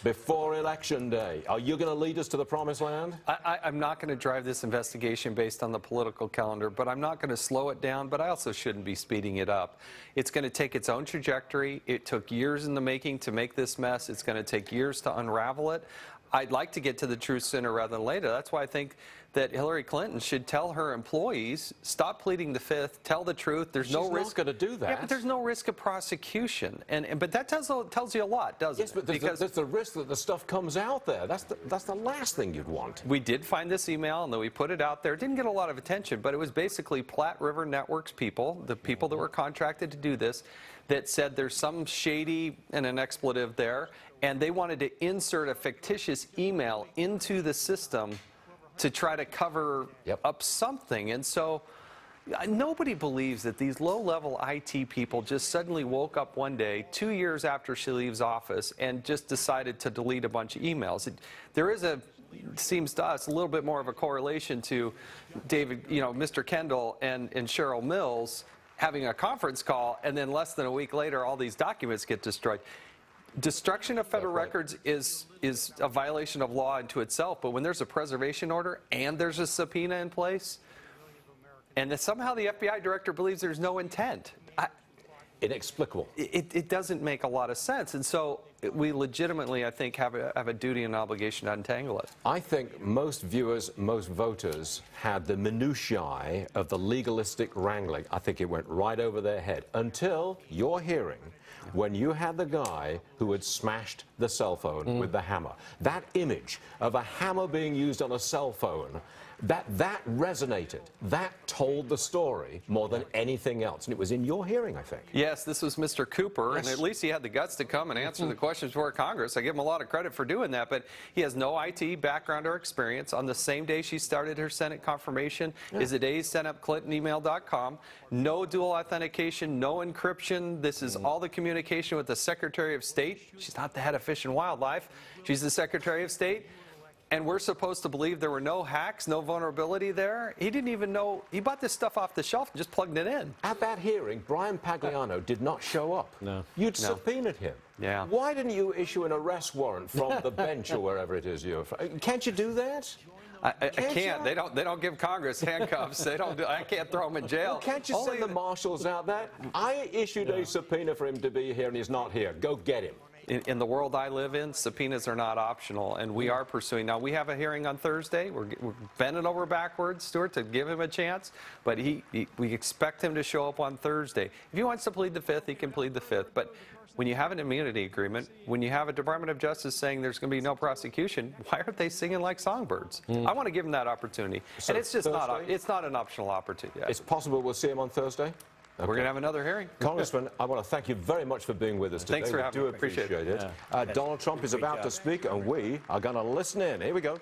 before Election Day. Are you going to lead us to the promised land? I'm not going to drive this investigation based on the political calendar, but I'm not going to slow it down, but I also shouldn't be speeding it up. It's going to take its own trajectory. It took years in the making to make this mess. It's going to take years to unravel it. I'd like to get to the truth sooner rather than later. That's why I think that Hillary Clinton should tell her employees, stop pleading the fifth, tell the truth. There's no risk. She's not going to do that. Yeah, but there's no risk of prosecution. But that tells you a lot, doesn't it? Yes, but there's the risk that the stuff comes out there. That's the last thing you'd want. We did find this email, and then we put it out there. It didn't get a lot of attention, but it was basically Platte River Networks people, the people that were contracted to do this, that said there's some shady and an expletive there, and they wanted to insert a fictitious email into the system to try to cover up something. And so nobody believes that these low-level IT people just suddenly woke up one day, 2 years after she leaves office, and just decided to delete a bunch of emails. There is it seems to us, a little bit more of a correlation to David, Mr. Kendall and Cheryl Mills having a conference call, and then less than a week later, all these documents get destroyed. Destruction of federal records is a violation of law unto itself, but when there's a preservation order and there's a subpoena in place, and that somehow the FBI director believes there's no intent, inexplicable. It doesn't make a lot of sense, and so we legitimately, I think, have a duty and obligation to untangle it. I think most viewers, most voters had the minutiae of the legalistic wrangling. I think it went right over their head until your hearing, when you had the guy who had smashed the cell phone with the hammer. That image of a hammer being used on a cell phone, that resonated. That told the story more than anything else. And it was in your hearing, I think. Yes, this was Mr. Cooper, and at least he had the guts to come and answer the questions for Congress. I give him a lot of credit for doing that, but he has no IT background or experience. On the same day she started her Senate confirmation is the day he sent up ClintonEmail.com. No dual authentication, no encryption. This is all the communication with the Secretary of State. She's not the head of Fish and Wildlife. She's the Secretary of State. And we're supposed to believe there were no hacks, no vulnerability there? He didn't even know. He bought this stuff off the shelf and just plugged it in. At that hearing, Brian Pagliano did not show up. No. You'd subpoenaed him. Yeah. Why didn't you issue an arrest warrant from the bench or wherever it is you're from? Can't you do that? I can't. They don't give Congress handcuffs. I can't throw him in jail. Well, can't you send the marshals out there? I issued a subpoena for him to be here, and he's not here. Go get him. In the world I live in, subpoenas are not optional, and we are pursuing. Now, we have a hearing on Thursday. We're bending over backwards, Stuart, to give him a chance, but we expect him to show up on Thursday. If he wants to plead the fifth, he can plead the fifth, but when you have an immunity agreement, when you have a Department of Justice saying there's going to be no prosecution, why aren't they singing like songbirds? I want to give him that opportunity, so and it's just not an optional opportunity. It's possible we'll see him on Thursday? Okay. We're going to have another hearing. Congressman, I want to thank you very much for being with us today. Thanks for having me. We do appreciate it. Donald Trump is about to speak, and we are going to listen in. Here we go.